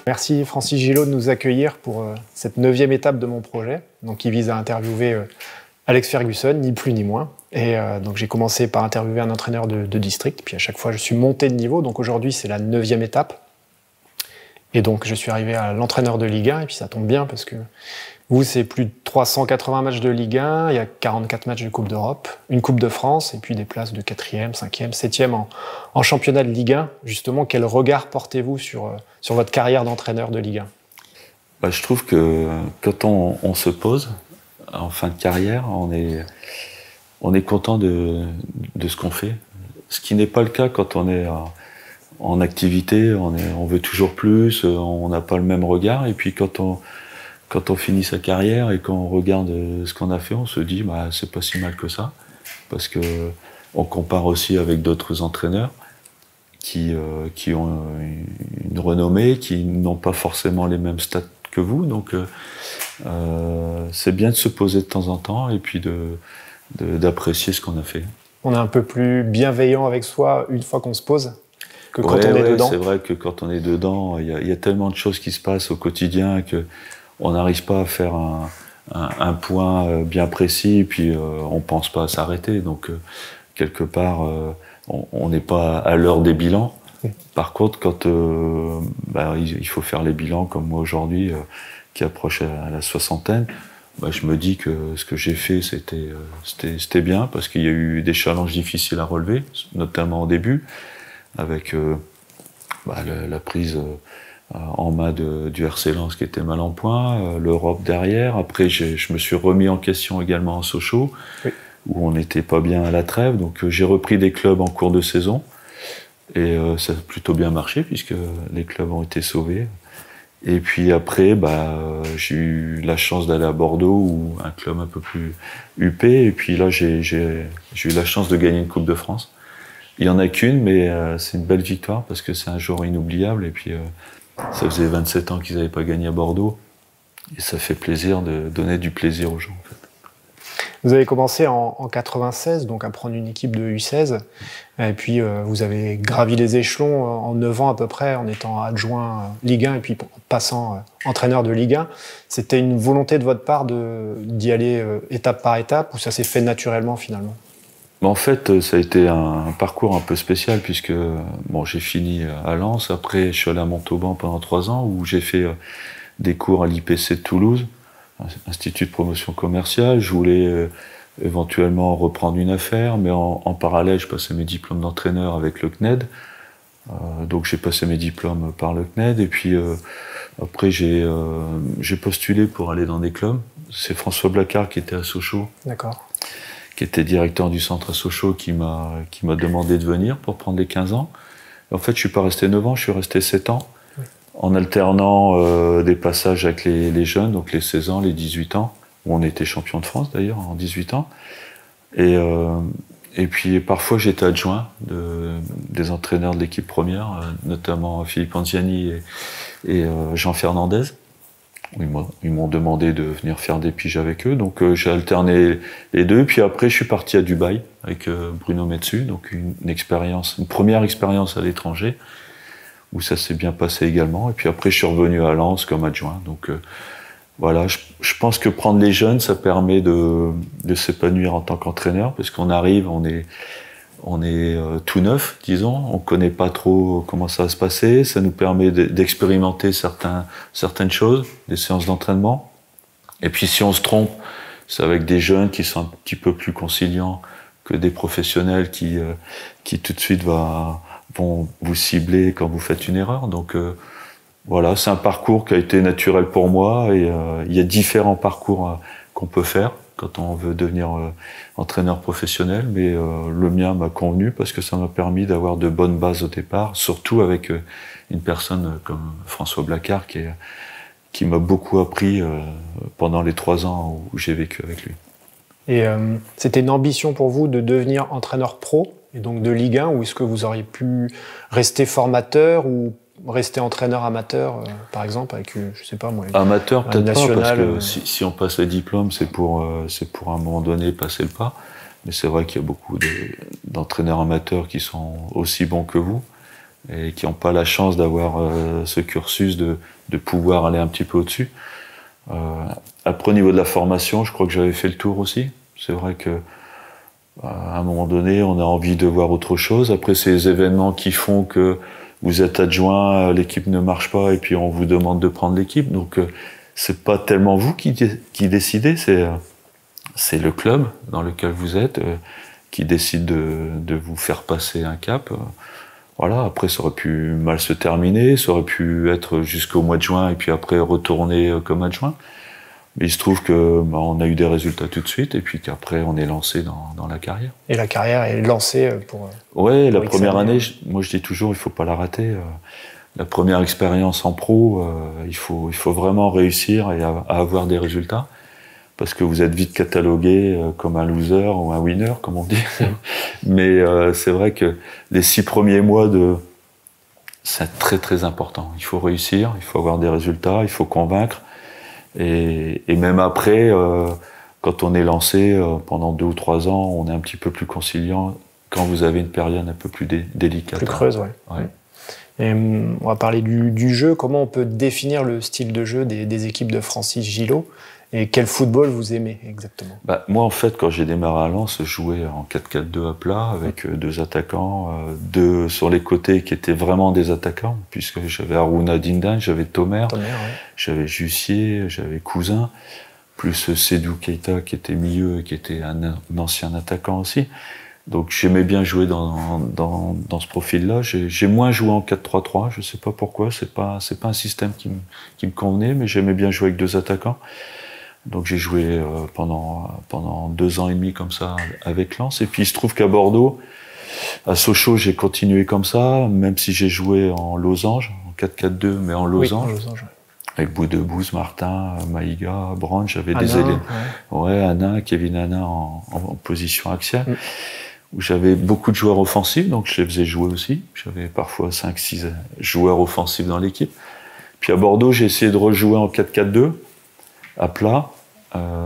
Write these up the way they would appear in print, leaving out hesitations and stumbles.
Merci Francis Gillot de nous accueillir pour cette 9e étape de mon projet, donc qui vise à interviewer Alex Ferguson, ni plus ni moins. Et donc j'ai commencé par interviewer un entraîneur de district, puis à chaque fois je suis monté de niveau, donc aujourd'hui c'est la 9e étape. Et donc je suis arrivé à l'entraîneur de Ligue 1, et puis ça tombe bien parce que vous c'est plus de 380 matchs de Ligue 1, il y a 44 matchs de Coupe d'Europe, une Coupe de France, et puis des places de 4e, 5e, 7e en championnat de Ligue 1. Justement, quel regard portez-vous sur votre carrière d'entraîneur de Ligue 1 ? Je trouve que quand on se pose en fin de carrière, on est content de ce qu'on fait. Ce qui n'est pas le cas quand on est en activité, on veut toujours plus, on n'a pas le même regard. Et puis quand on finit sa carrière et qu'on regarde ce qu'on a fait, on se dit c'est pas si mal que ça. Parce que on compare aussi avec d'autres entraîneurs qui ont une renommée, qui n'ont pas forcément les mêmes stats que vous. Donc c'est bien de se poser de temps en temps et puis d'apprécier ce qu'on a fait. On est un peu plus bienveillant avec soi une fois qu'on se pose que quand on est dedans. C'est vrai que quand on est dedans, il y a tellement de choses qui se passent au quotidien qu'on n'arrive pas à faire un point bien précis et puis on ne pense pas à s'arrêter. Donc quelque part, on n'est pas à l'heure des bilans. Par contre, quand il faut faire les bilans comme moi aujourd'hui, qui approche à la soixantaine, je me dis que ce que j'ai fait, c'était bien, parce qu'il y a eu des challenges difficiles à relever, notamment au début, avec la prise en main du RC Lens qui était mal en point, l'Europe derrière. Après, je me suis remis en question également à Sochaux, où on n'était pas bien à la trêve. Donc j'ai repris des clubs en cours de saison, et ça a plutôt bien marché, puisque les clubs ont été sauvés. Et puis après, j'ai eu la chance d'aller à Bordeaux, ou un club un peu plus huppé. Et puis là, j'ai eu la chance de gagner une Coupe de France. Il n'y en a qu'une, mais c'est une belle victoire, parce que c'est un jour inoubliable. Et puis, ça faisait 27 ans qu'ils n'avaient pas gagné à Bordeaux. Et ça fait plaisir de donner du plaisir aux gens, en fait. Vous avez commencé en 96, donc à prendre une équipe de U16, et puis vous avez gravi les échelons en 9 ans à peu près, en étant adjoint Ligue 1 et puis passant entraîneur de Ligue 1. C'était une volonté de votre part d'y aller étape par étape, ou ça s'est fait naturellement finalement ? En fait, ça a été un parcours un peu spécial, puisque j'ai fini à Lens. Après, je suis allé à Montauban pendant 3 ans, où j'ai fait des cours à l'IPC de Toulouse, Institut de promotion commerciale. Je voulais éventuellement reprendre une affaire, mais en parallèle, je passais mes diplômes d'entraîneur avec le CNED. Donc j'ai passé mes diplômes par le CNED, et puis après j'ai postulé pour aller dans des clubs. C'est François Blacard qui était à Sochaux. D'accord. Qui était directeur du centre à Sochaux, qui m'a demandé de venir pour prendre les 15 ans. Et en fait, je suis pas resté 9 ans, je suis resté 7 ans, en alternant des passages avec les jeunes, donc les 16 ans, les 18 ans, où on était champion de France d'ailleurs, en 18 ans. Et puis parfois j'étais adjoint des entraîneurs de l'équipe première, notamment Philippe Anziani et Jean Fernandez. Ils m'ont demandé de venir faire des piges avec eux, donc j'ai alterné les deux. Puis après, je suis parti à Dubaï avec Bruno Metsu, donc une première expérience à l'étranger, où ça s'est bien passé également. Et puis après, je suis revenu à Lens comme adjoint. Donc voilà, je pense que prendre les jeunes, ça permet de s'épanouir en tant qu'entraîneur, parce qu'on arrive, on est tout neuf, disons, on connaît pas trop comment ça va se passer, ça nous permet d'expérimenter certaines choses, des séances d'entraînement. Et puis si on se trompe, c'est avec des jeunes qui sont un petit peu plus conciliants que des professionnels qui tout de suite vont vous cibler quand vous faites une erreur. Donc voilà, c'est un parcours qui a été naturel pour moi, et il y a différents parcours qu'on peut faire quand on veut devenir entraîneur professionnel, mais le mien m'a convenu, parce que ça m'a permis d'avoir de bonnes bases au départ, surtout avec une personne comme François Blacard qui m'a beaucoup appris pendant les 3 ans où j'ai vécu avec lui. Et c'était une ambition pour vous de devenir entraîneur pro, et donc de Ligue 1, ou est-ce que vous auriez pu rester formateur ou rester entraîneur amateur, par exemple, avec, je sais pas moi... Amateur, peut-être pas, parce que si on passe les diplômes, c'est pour à un moment donné passer le pas. Mais c'est vrai qu'il y a beaucoup d'entraîneurs amateurs qui sont aussi bons que vous. et qui n'ont pas la chance d'avoir ce cursus de pouvoir aller un petit peu au-dessus. Après, au niveau de la formation, je crois que j'avais fait le tour aussi. C'est vrai que à un moment donné, on a envie de voir autre chose. Après, c'est les événements qui font que vous êtes adjoint, l'équipe ne marche pas, et puis on vous demande de prendre l'équipe. Donc, c'est pas tellement vous qui décidez, c'est le club dans lequel vous êtes qui décide de vous faire passer un cap. Voilà. Après, ça aurait pu mal se terminer, ça aurait pu être jusqu'au mois de juin, et puis après retourner comme adjoint. Mais il se trouve que on a eu des résultats tout de suite, et puis qu'après on est lancé dans la carrière. Et la carrière est lancée pour... Ouais, la première année, moi je dis toujours, il faut pas la rater. La première expérience en pro, il faut vraiment réussir et à avoir des résultats, parce que vous êtes vite catalogué comme un loser ou un winner, comme on dit. Mais c'est vrai que les 6 premiers mois c'est très très important. Il faut réussir, il faut avoir des résultats, il faut convaincre. Et même après, quand on est lancé pendant 2 ou 3 ans, on est un petit peu plus conciliant quand vous avez une période un peu plus délicate. Plus creuse, ouais. Et on va parler du jeu. Comment on peut définir le style de jeu des équipes de Francis Gillot? Et quel football vous aimez exactement? Moi, en fait, quand j'ai démarré à Lens, je jouais en 4-4-2 à plat, avec 2 attaquants, 2 sur les côtés qui étaient vraiment des attaquants, puisque j'avais Harouna Dindan, j'avais Tomer, j'avais Jussier, j'avais Cousin, plus Sédou Keita qui était milieu et qui était un ancien attaquant aussi. Donc j'aimais bien jouer dans ce profil-là. J'ai moins joué en 4-3-3, je sais pas pourquoi, c'est pas un système qui me convenait, mais j'aimais bien jouer avec 2 attaquants. Donc j'ai joué pendant 2 ans et demi comme ça avec Lens. Et puis il se trouve qu'à Bordeaux, à Sochaux, j'ai continué comme ça, même si j'ai joué en losange, en 4-4-2, mais en losange. Oui, en losange. Avec Boudebouze, Martin, Maïga, Brand, j'avais des éléments. Ouais, Anna, Kevin Anna en position axiale. Où j'avais beaucoup de joueurs offensifs, donc je les faisais jouer aussi. J'avais parfois 5-6 joueurs offensifs dans l'équipe. Puis à Bordeaux, j'ai essayé de rejouer en 4-4-2, à plat.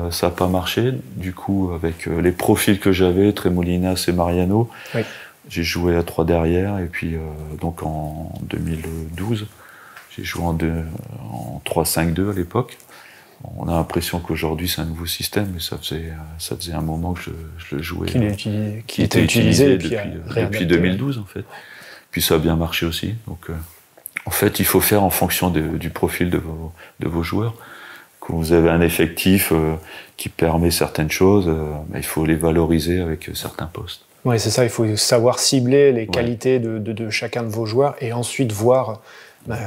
Ça n'a pas marché. Du coup, avec les profils que j'avais, Tremolinas et Mariano, j'ai joué à 3 derrière. Et puis, donc en 2012, j'ai joué en 3-5-2 à l'époque. On a l'impression qu'aujourd'hui c'est un nouveau système, mais ça faisait un moment que je le jouais. Qui était utilisé depuis 2012 en fait. Puis ça a bien marché aussi. Donc en fait, il faut faire en fonction du profil de vos joueurs. Quand vous avez un effectif qui permet certaines choses, il faut les valoriser avec certains postes. Oui, c'est ça. Il faut savoir cibler les qualités de chacun de vos joueurs et ensuite voir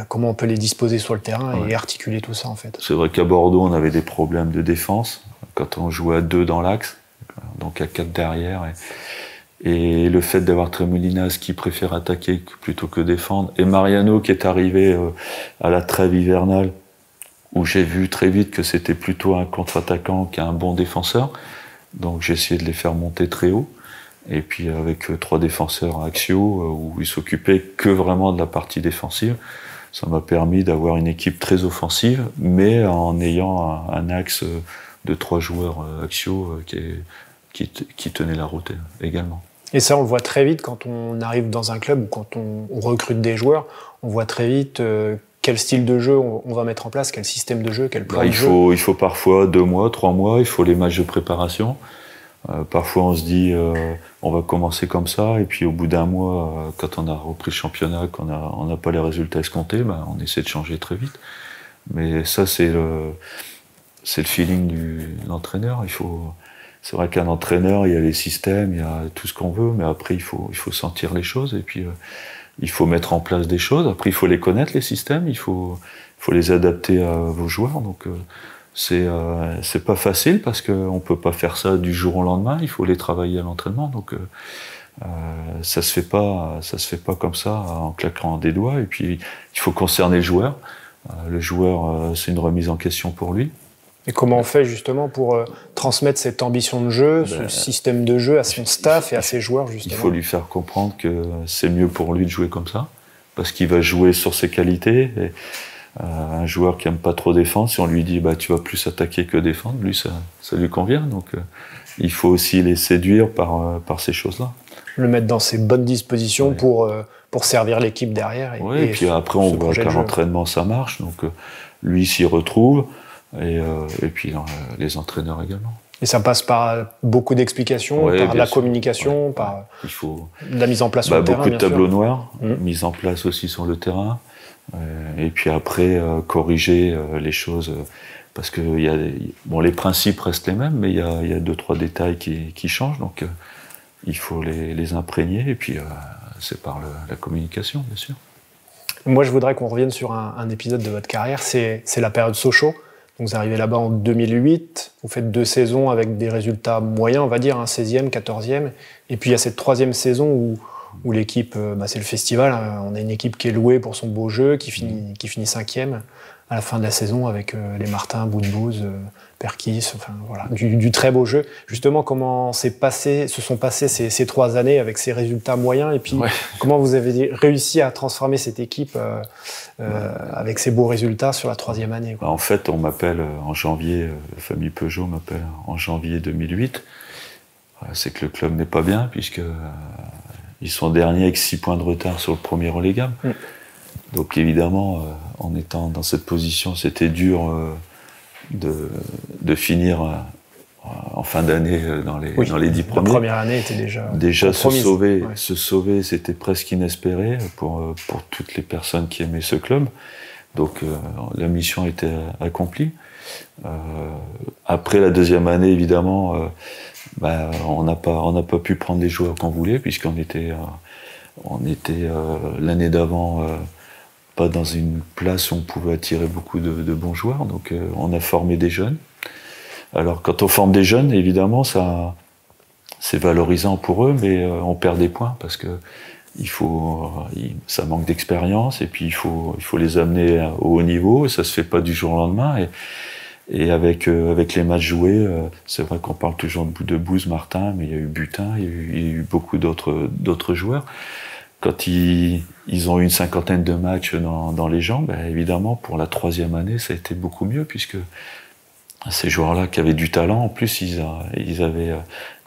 comment on peut les disposer sur le terrain et articuler tout ça en fait. C'est vrai qu'à Bordeaux, on avait des problèmes de défense quand on jouait à 2 dans l'axe, donc à 4 derrière. Et le fait d'avoir Tremolinas qui préfère attaquer plutôt que défendre, et Mariano qui est arrivé à la trêve hivernale, où j'ai vu très vite que c'était plutôt un contre-attaquant qu'un bon défenseur. Donc j'ai essayé de les faire monter très haut. Et puis avec 3 défenseurs axiaux, où ils s'occupaient que vraiment de la partie défensive, ça m'a permis d'avoir une équipe très offensive, mais en ayant un axe de 3 joueurs axiaux qui tenaient la route également. Et ça, on le voit très vite quand on arrive dans un club ou quand on recrute des joueurs, on voit très vite quel style de jeu on va mettre en place, quel système de jeu, quel plan de jeu. Il faut parfois 2 mois, 3 mois, il faut les matchs de préparation. Parfois on se dit on va commencer comme ça, et puis au bout d'un mois, quand on a repris le championnat, qu'on n'a pas les résultats escomptés, on essaie de changer très vite. Mais ça c'est le feeling de l'entraîneur. C'est vrai qu'un entraîneur, il y a les systèmes, il y a tout ce qu'on veut, mais après il faut sentir les choses, et puis il faut mettre en place des choses. Après il faut les connaître, les systèmes, il faut les adapter à vos joueurs. Donc c'est pas facile, parce qu'on peut pas faire ça du jour au lendemain, il faut les travailler à l'entraînement. Donc ça se fait pas comme ça en claquant des doigts. Et puis il faut concerner le joueur. Le joueur, c'est une remise en question pour lui. Et comment on fait justement pour transmettre cette ambition de jeu, ce système de jeu à son staff et à ses joueurs justement? Il faut lui faire comprendre que c'est mieux pour lui de jouer comme ça, parce qu'il va jouer sur ses qualités. Et un joueur qui aime pas trop défendre, si on lui dit tu vas plus attaquer que défendre, lui ça lui convient. Donc il faut aussi les séduire par ces choses-là. Le mettre dans ses bonnes dispositions pour pour servir l'équipe derrière. Et puis après, on voit qu'à l'entraînement, ça marche. Donc lui s'y retrouve, et puis les entraîneurs également. Et ça passe par beaucoup d'explications, par la communication, par il faut la mise en place sur le terrain. Beaucoup de tableaux noirs, mise en place aussi sur le terrain. Et puis après, corriger les choses. Parce que les principes restent les mêmes, mais il y a 2-3 détails qui changent. Donc il faut les imprégner. Et puis c'est par la communication, bien sûr. Moi, je voudrais qu'on revienne sur un épisode de votre carrière. C'est la période Sochaux. Donc vous arrivez là-bas en 2008, vous faites 2 saisons avec des résultats moyens, on va dire, 16e, 14e. Et puis il y a cette 3e saison où l'équipe, c'est le festival, on a une équipe qui est louée pour son beau jeu, qui finit 5e à la fin de la saison avec les Martin, Boudbouz, Perkis, enfin voilà, du très beau jeu. Justement, comment se sont passées ces 3 années avec ces résultats moyens, et puis comment vous avez réussi à transformer cette équipe avec ces beaux résultats sur la 3e année, quoi. En fait, on m'appelle en janvier, la famille Peugeot m'appelle en janvier 2008. C'est que le club n'est pas bien, puisque ils sont derniers avec 6 points de retard sur le premier relégable. Donc évidemment, en étant dans cette position, c'était dur de finir en fin d'année dans les 10 premiers. La première année était déjà se sauver, c'était presque inespéré pour toutes les personnes qui aimaient ce club. Donc la mission était accomplie. Après la 2e année, évidemment, on n'a pas pu prendre les joueurs qu'on voulait, puisqu'on était l'année d'avant pas dans une place où on pouvait attirer beaucoup de bons joueurs. Donc on a formé des jeunes. Alors quand on forme des jeunes, évidemment, c'est valorisant pour eux, mais on perd des points parce que ça manque d'expérience, et puis il faut les amener au haut niveau, et ça se fait pas du jour au lendemain. Et avec les matchs joués, c'est vrai qu'on parle toujours de Bouz, Martin, mais il y a eu Butin, il y a eu beaucoup d'autres joueurs. Quand ils ont eu une 50aine de matchs dans les jambes, évidemment, pour la 3e année, ça a été beaucoup mieux, puisque ces joueurs-là qui avaient du talent, en plus, ils avaient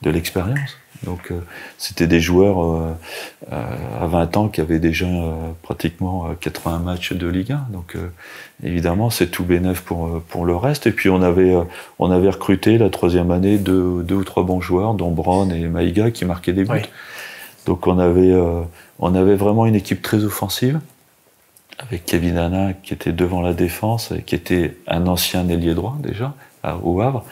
de l'expérience. Donc, c'était des joueurs à 20 ans qui avaient déjà pratiquement 80 matchs de Ligue 1. Donc, évidemment, c'est tout bénef pour le reste. Et puis, on avait recruté la 3e année 2 ou 3 bons joueurs, dont Brown et Maïga, qui marquaient des buts. Oui. Donc, on avait vraiment une équipe très offensive, avec Kevin Hanna qui était devant la défense, et qui était un ancien ailier droit déjà, au Havre,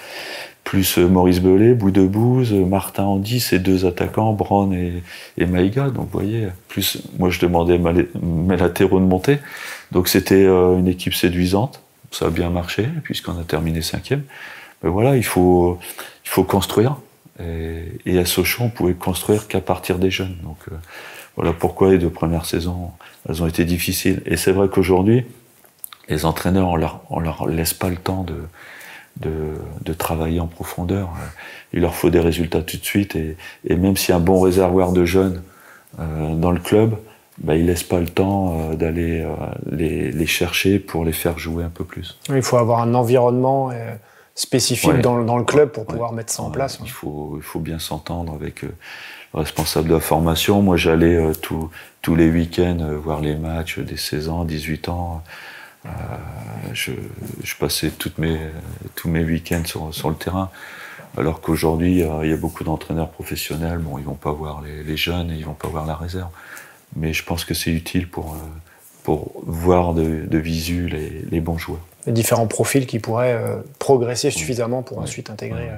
plus Maurice Belay, Boudbouz, Martin en 10 et 2 attaquants, Brown et Maïga. Donc vous voyez, plus moi je demandais mes latéraux de monter. Donc c'était une équipe séduisante, ça a bien marché, puisqu'on a terminé 5e. Mais voilà, il faut construire. Et à Sochaux, on pouvait construire qu'à partir des jeunes. Donc voilà pourquoi les 2 premières saisons, elles ont été difficiles. Et c'est vrai qu'aujourd'hui, les entraîneurs, on leur laisse pas le temps de travailler en profondeur. Il leur faut des résultats tout de suite. Et même s'il y a un bon réservoir de jeunes dans le club, ils laissent pas le temps d'aller les chercher pour les faire jouer un peu plus. Il faut avoir un environnement spécifique dans le club pour pouvoir mettre ça en place. Il faut bien s'entendre avec le responsable de la formation. Moi, j'allais tous les week-ends voir les matchs des 16 ans, 18 ans. Je passais tous mes week-ends sur le terrain. Alors qu'aujourd'hui, il y a beaucoup d'entraîneurs professionnels. Bon, ils vont pas voir les jeunes et ils vont pas voir la réserve. Mais je pense que c'est utile pour voir de visu les bons joueurs. Les différents profils qui pourraient progresser suffisamment pour ensuite intégrer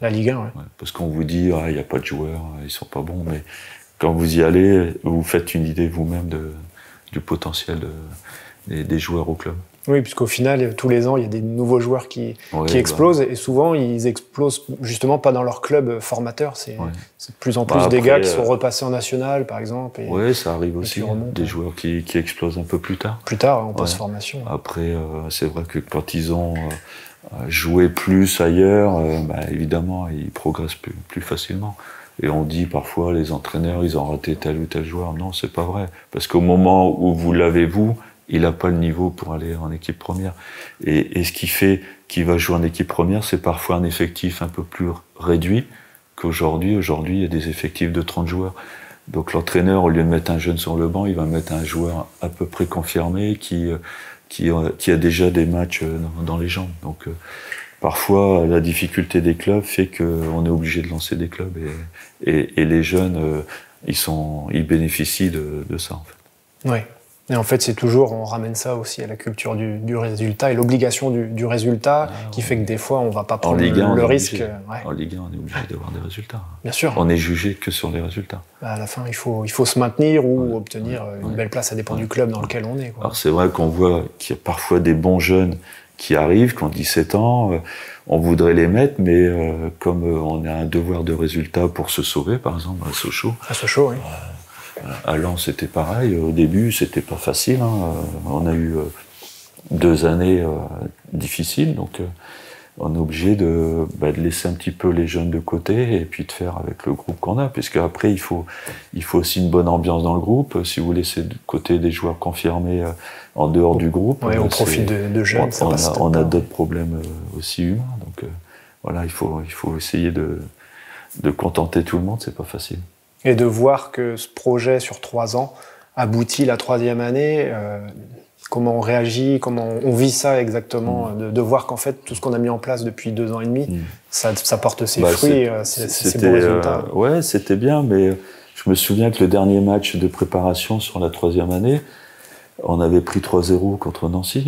la Ligue 1. Parce qu'on vous dit, il n'y a pas de joueurs, ils sont pas bons, mais quand vous y allez, vous faites une idée vous-même du potentiel des joueurs au club. Oui, puisqu'au final, tous les ans, il y a des nouveaux joueurs qui explosent, et souvent, ils explosent justement pas dans leur club formateur. C'est de plus en plus des gars qui sont repassés en national, par exemple. Oui, ça arrive aussi, des joueurs qui explosent un peu plus tard. Plus tard, en post-formation. Après, c'est vrai que quand ils ont joué plus ailleurs, évidemment, ils progressent plus facilement. Et on dit parfois, les entraîneurs, ils ont raté tel ou tel joueur. Non, c'est pas vrai. Parce qu'au moment où vous l'avez, il n'a pas le niveau pour aller en équipe première. Et ce qui fait qu'il va jouer en équipe première, c'est parfois un effectif un peu plus réduit qu'aujourd'hui. Aujourd'hui, il y a des effectifs de 30 joueurs. Donc l'entraîneur, au lieu de mettre un jeune sur le banc, il va mettre un joueur à peu près confirmé qui a déjà des matchs dans les jambes. Donc parfois, la difficulté des clubs fait qu'on est obligé de lancer des clubs et les jeunes, ils bénéficient de ça en fait. Oui. Et en fait, c'est toujours, on ramène ça aussi à la culture du résultat et l'obligation du résultat qui fait que des fois, on ne va pas prendre le risque. Ouais. En Ligue 1, on est obligé d'avoir des résultats. Bien sûr. On est jugé que sur les résultats. À la fin, il faut se maintenir ou obtenir une belle place, ça dépend du club dans lequel on est. Quoi. Alors c'est vrai qu'on voit qu'il y a parfois des bons jeunes qui arrivent, qui ont 17 ans, on voudrait les mettre, mais comme on a un devoir de résultat pour se sauver, par exemple, à Sochaux. À Sochaux, oui. À Lens, c'était pareil. Au début, c'était pas facile. On a eu 2 années difficiles, donc on est obligé de laisser un petit peu les jeunes de côté et puis de faire avec le groupe qu'on a, puisque après il faut aussi une bonne ambiance dans le groupe. Si vous laissez de côté des joueurs confirmés en dehors du groupe, au profit de jeunes, on a d'autres problèmes aussi humains. Donc voilà, il faut essayer de contenter tout le monde. C'est pas facile. Et de voir que ce projet sur 3 ans aboutit la 3e année, comment on réagit, comment on vit ça exactement, de voir qu'en fait tout ce qu'on a mis en place depuis 2 ans et demi, ça porte ses fruits, c'est beaux résultats. Ouais, c'était bien, mais je me souviens que le dernier match de préparation sur la 3e année, on avait pris 3-0 contre Nancy,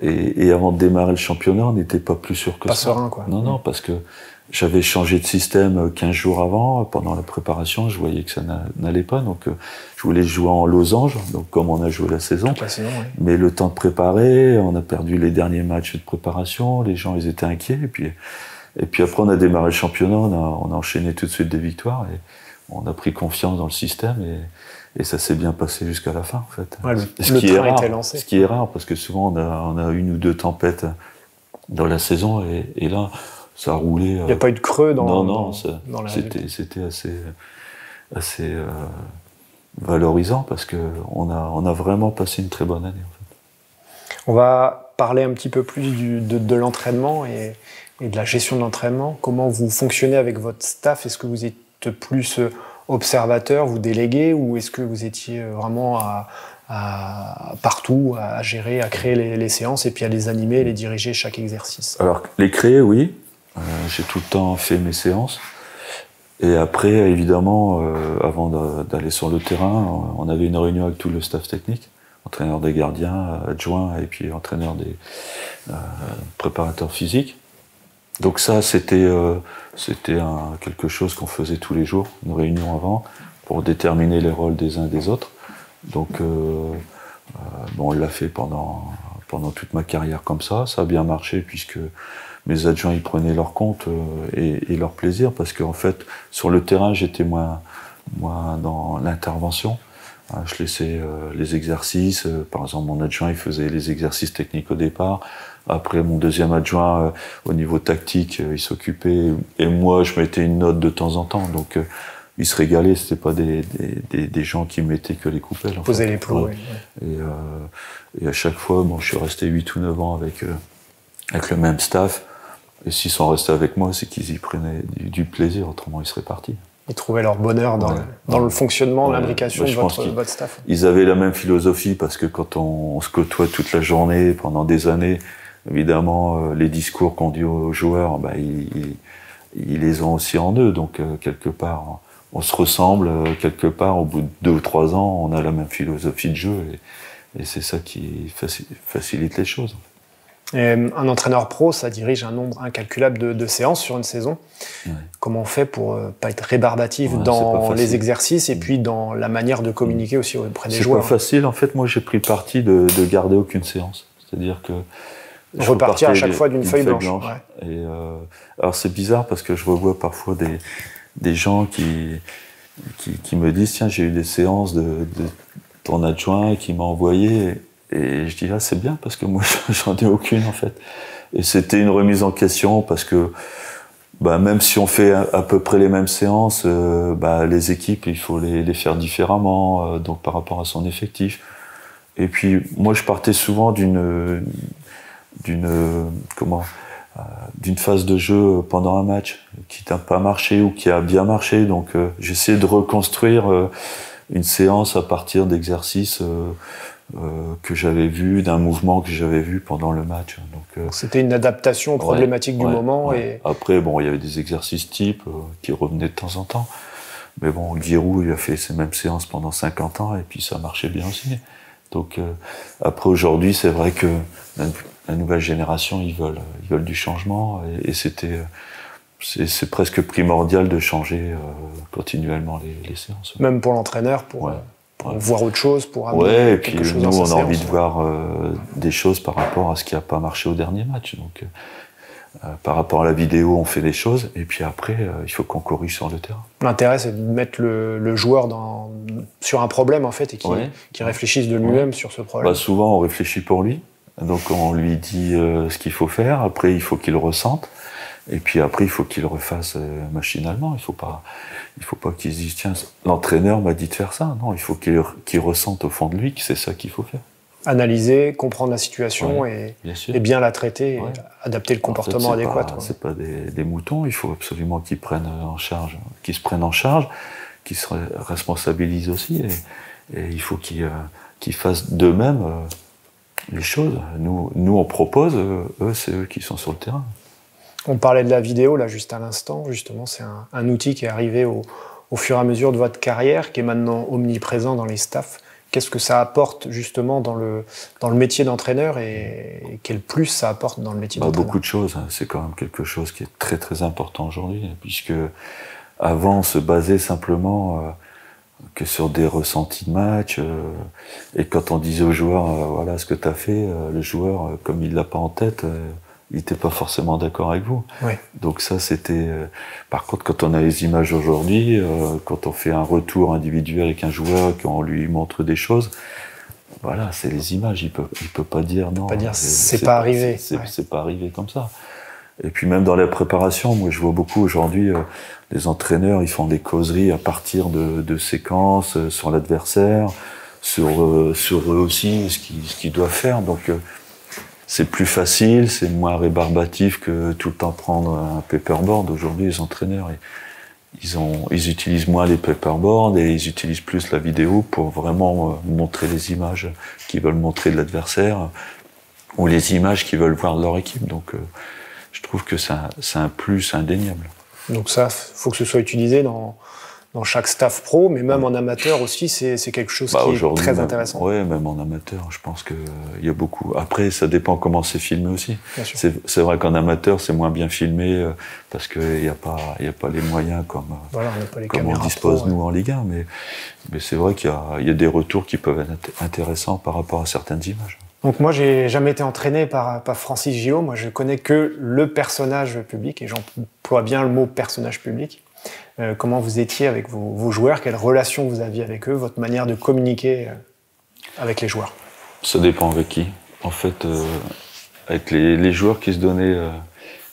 et avant de démarrer le championnat, on n'était pas plus sûr que ça. Pas serein, quoi. Non, parce que j'avais changé de système 15 jours avant, pendant la préparation, je voyais que ça n'allait pas, donc je voulais jouer en losange, donc comme on a joué la saison. Mais le temps de préparer, on a perdu les derniers matchs de préparation, les gens ils étaient inquiets, et puis après on a démarré le championnat, on a enchaîné tout de suite des victoires, et on a pris confiance dans le système, et ça s'est bien passé jusqu'à la fin en fait. Ouais, le train était lancé. Ce qui est rare, parce que souvent on a 1 ou 2 tempêtes dans la saison, et là, ça a roulé. Il n'y a pas eu de creux dans la c'était assez valorisant, parce qu'on a vraiment passé une très bonne année. En fait. On va parler un petit peu plus de l'entraînement et de la gestion de l'entraînement. Comment vous fonctionnez avec votre staff? Est-ce que vous êtes plus observateur, vous déléguez, ou est-ce que vous étiez vraiment partout, à gérer, à créer les séances et puis à les animer, les diriger chaque exercice? Alors, les créer, oui. J'ai tout le temps fait mes séances. Et après, évidemment, avant d'aller sur le terrain, on avait une réunion avec tout le staff technique, entraîneur des gardiens, adjoint, et puis entraîneur des préparateurs physiques. Donc ça, c'était quelque chose qu'on faisait tous les jours, une réunion avant, pour déterminer les rôles des uns et des autres. Donc, on l'a fait pendant toute ma carrière comme ça. Ça a bien marché, puisque mes adjoints, ils prenaient leur compte et leur plaisir, parce qu'en fait, sur le terrain, j'étais moins dans l'intervention. Je laissais les exercices. Par exemple, mon adjoint, il faisait les exercices techniques au départ. Après, mon deuxième adjoint, au niveau tactique, il s'occupait. Et moi, je mettais une note de temps en temps. Donc, ils se régalaient. C'était pas des gens qui mettaient que les coupelles. Poser les plots, oui. Et à chaque fois, je suis resté 8 ou 9 ans avec le même staff. Et s'ils sont restés avec moi, c'est qu'ils y prenaient du plaisir, autrement ils seraient partis. Ils trouvaient leur bonheur dans le fonctionnement, l'imbrication de votre staff. Ils avaient la même philosophie, parce que quand on se côtoie toute la journée, pendant des années, évidemment, les discours qu'on dit aux joueurs, ils les ont aussi en eux. Donc, quelque part, on se ressemble. Quelque part, au bout de 2 ou 3 ans, on a la même philosophie de jeu. Et c'est ça qui facilite les choses. Et un entraîneur pro, ça dirige un nombre incalculable de séances sur une saison. Ouais. Comment on fait pour pas être rébarbatif dans les exercices et puis dans la manière de communiquer aussi auprès des joueurs? C'est pas facile. En fait, moi, j'ai pris le parti de garder aucune séance. C'est-à-dire que repartir à chaque fois d'une feuille blanche. Ouais. Et alors c'est bizarre, parce que je revois parfois des gens qui me disent: tiens, j'ai eu des séances de ton adjoint qui m'a envoyé. Et je dis: ah, c'est bien, parce que moi, j'en ai aucune, en fait. Et c'était une remise en question, parce que même si on fait à peu près les mêmes séances, les équipes, il faut les faire différemment, donc par rapport à son effectif. Et puis, moi, je partais souvent d'une phase de jeu pendant un match qui n'a pas marché ou qui a bien marché. Donc j'essaie de reconstruire une séance à partir d'exercices que j'avais vus, d'un mouvement que j'avais vu pendant le match. Donc c'était une adaptation aux problématiques du moment. Et... Après, bon, il y avait des exercices types qui revenaient de temps en temps. Mais bon, Giroud, il a fait ces mêmes séances pendant 50 ans et puis ça marchait bien aussi. Donc après, aujourd'hui, c'est vrai que la nouvelle génération, ils veulent du changement et c'est presque primordial de changer continuellement les séances. Même pour l'entraîneur, pour voir autre chose, pour amener et puis nous, on a envie de voir des choses par rapport à ce qui n'a pas marché au dernier match. Donc, par rapport à la vidéo, on fait des choses, et puis après, il faut qu'on corrige sur le terrain. L'intérêt, c'est de mettre le joueur sur un problème, en fait, et qu'il réfléchisse de lui-même sur ce problème. Bah, souvent, on réfléchit pour lui. Donc, on lui dit ce qu'il faut faire. Après, il faut qu'il le ressente. Et puis après, il faut qu'il le refasse machinalement. Il faut pas qu'il se dise, tiens, l'entraîneur m'a dit de faire ça. Non, il faut qu'il ressente au fond de lui que c'est ça qu'il faut faire. Analyser, comprendre la situation et bien la traiter, et adapter le comportement adéquat. C'est pas des moutons, il faut absolument qu'ils se prennent en charge, qu'ils se responsabilisent aussi, et il faut qu'ils fassent d'eux-mêmes les choses. Nous on propose, eux c'est eux qui sont sur le terrain. On parlait de la vidéo là juste à l'instant, justement c'est un outil qui est arrivé au fur et à mesure de votre carrière, qui est maintenant omniprésent dans les staffs. Qu'est-ce que ça apporte justement dans le métier d'entraîneur et quel plus ça apporte dans le métier d'entraîneur? Beaucoup de choses, c'est quand même quelque chose qui est très très important aujourd'hui, puisque avant on se basait simplement que sur des ressentis de match, et quand on disait au joueur voilà ce que tu as fait, le joueur comme il l'a pas en tête, il n'était pas forcément d'accord avec vous. Oui. Donc ça, c'était... Par contre, quand on a les images aujourd'hui, quand on fait un retour individuel avec un joueur, qu'on lui montre des choses, voilà, c'est les images. Il peut pas dire non. Pas dire c'est pas arrivé. C'est pas arrivé comme ça. Et puis même dans la préparation, moi je vois beaucoup aujourd'hui, les entraîneurs, ils font des causeries à partir de séquences sur l'adversaire, sur eux aussi, ce qu'ils doivent faire. Donc... c'est plus facile, c'est moins rébarbatif que tout le temps prendre un paperboard. Aujourd'hui, les entraîneurs, ils utilisent moins les paperboards et ils utilisent plus la vidéo pour vraiment montrer les images qu'ils veulent montrer de l'adversaire ou les images qu'ils veulent voir de leur équipe. Donc, je trouve que c'est un plus indéniable. Donc ça, faut que ce soit utilisé dans chaque staff pro, mais même en amateur aussi, c'est quelque chose qui est très intéressant. Oui, même en amateur, je pense qu'il y a beaucoup. Après, ça dépend comment c'est filmé aussi. C'est vrai qu'en amateur, c'est moins bien filmé parce qu'il n'y a pas les moyens comme on dispose nous en Ligue 1. Mais c'est vrai qu'il y a des retours qui peuvent être intéressants par rapport à certaines images. Donc moi, j'ai jamais été entraîné par Francis Gillot. Moi, je connais que le personnage public, et j'emploie bien le mot personnage public. Comment vous étiez avec vos joueurs, quelle relation vous aviez avec eux, votre manière de communiquer avec les joueurs? Ça dépend avec qui. En fait, avec les joueurs qui se donnaient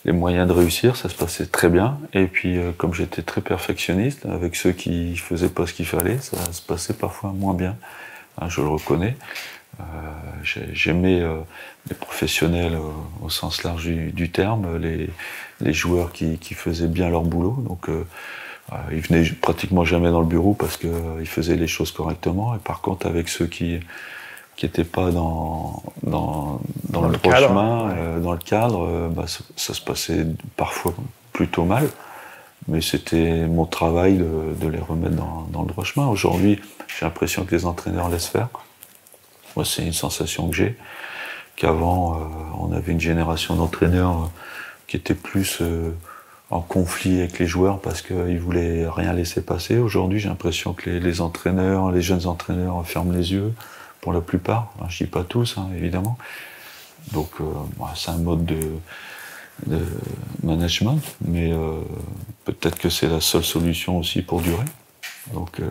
les moyens de réussir, ça se passait très bien. Et puis, comme j'étais très perfectionniste, avec ceux qui faisaient pas ce qu'il fallait, ça se passait parfois moins bien. Je le reconnais. J'aimais les professionnels au sens large du terme, les joueurs qui faisaient bien leur boulot. Donc, ils venaient pratiquement jamais dans le bureau parce qu'ils faisaient les choses correctement. Et par contre, avec ceux qui n'étaient pas dans le droit chemin, dans le cadre, ça se passait parfois plutôt mal. Mais c'était mon travail de les remettre dans le droit chemin. Aujourd'hui, j'ai l'impression que les entraîneurs laissent faire. Moi, c'est une sensation que j'ai. Qu'avant, on avait une génération d'entraîneurs qui était plus en conflit avec les joueurs parce qu'ils voulaient rien laisser passer. Aujourd'hui, j'ai l'impression que les entraîneurs, les jeunes entraîneurs ferment les yeux, pour la plupart. Je dis pas tous, évidemment. Donc, c'est un mode de management, mais peut-être que c'est la seule solution aussi pour durer. Donc,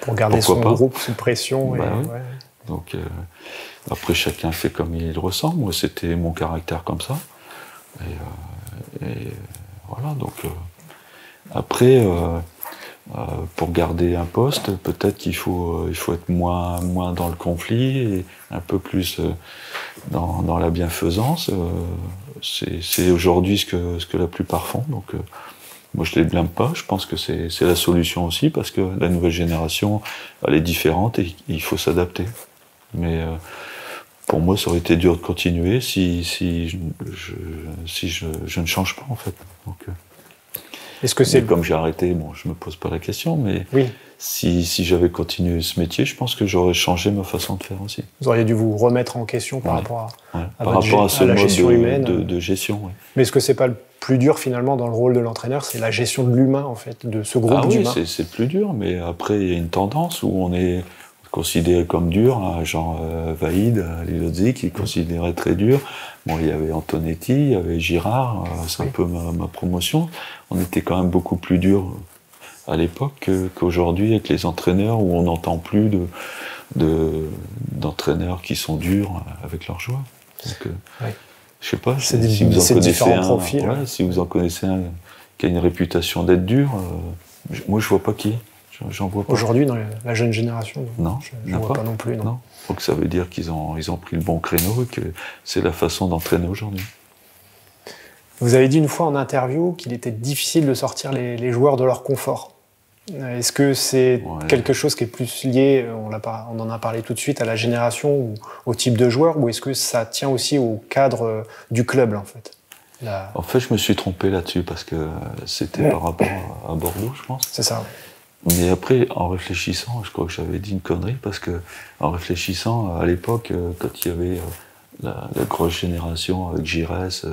pour garder son groupe sous pression. Oui. Donc, après, chacun fait comme il ressent. Moi, c'était mon caractère comme ça. Et voilà, donc... après, pour garder un poste, peut-être qu'il faut être moins dans le conflit et un peu plus dans la bienfaisance. c'est aujourd'hui ce que la plupart font. Donc, moi, je les blâme pas. Je pense que c'est la solution aussi, parce que la nouvelle génération, elle est différente et il faut s'adapter. Mais pour moi, ça aurait été dur de continuer si je ne change pas, en fait. Donc, est-ce que c'est comme j'ai arrêté, bon, je me pose pas la question, mais oui. si j'avais continué ce métier, je pense que j'aurais changé ma façon de faire aussi. Vous auriez dû vous remettre en question par rapport à ce la gestion mode humaine. de gestion. Ouais. Mais est-ce que c'est pas le plus dur finalement dans le rôle de l'entraîneur, c'est la gestion de l'humain en fait, de ce groupe d'humains? Oui, c'est plus dur, mais après il y a une tendance où on est considéré comme dur, hein, genre Vaïd, Lilozzi, qui est considéré très dur. Bon, il y avait Antonetti, il y avait Girard, c'est un peu ma promotion. On était quand même beaucoup plus dur à l'époque qu'aujourd'hui avec les entraîneurs, où on n'entend plus d'entraîneurs qui sont durs avec leurs joueurs. Donc, je sais pas, si vous en connaissez un, profils, si vous en connaissez un qui a une réputation d'être dur, moi je vois pas qui. J'en vois pas. Aujourd'hui, dans la jeune génération, non, je ne vois pas non plus. Non. Donc ça veut dire qu'ils ont pris le bon créneau et que c'est la façon d'entraîner aujourd'hui. Vous avez dit une fois en interview qu'il était difficile de sortir les joueurs de leur confort. Est-ce que c'est quelque chose qui est plus lié, on en a parlé tout de suite, à la génération ou au type de joueur, ou est-ce que ça tient aussi au cadre du club, là, en fait? En fait, je me suis trompé là-dessus parce que c'était par rapport à Bordeaux, je pense. C'est ça. Mais après, en réfléchissant, je crois que j'avais dit une connerie, parce que en réfléchissant, à l'époque, quand il y avait la grosse génération avec Giresse,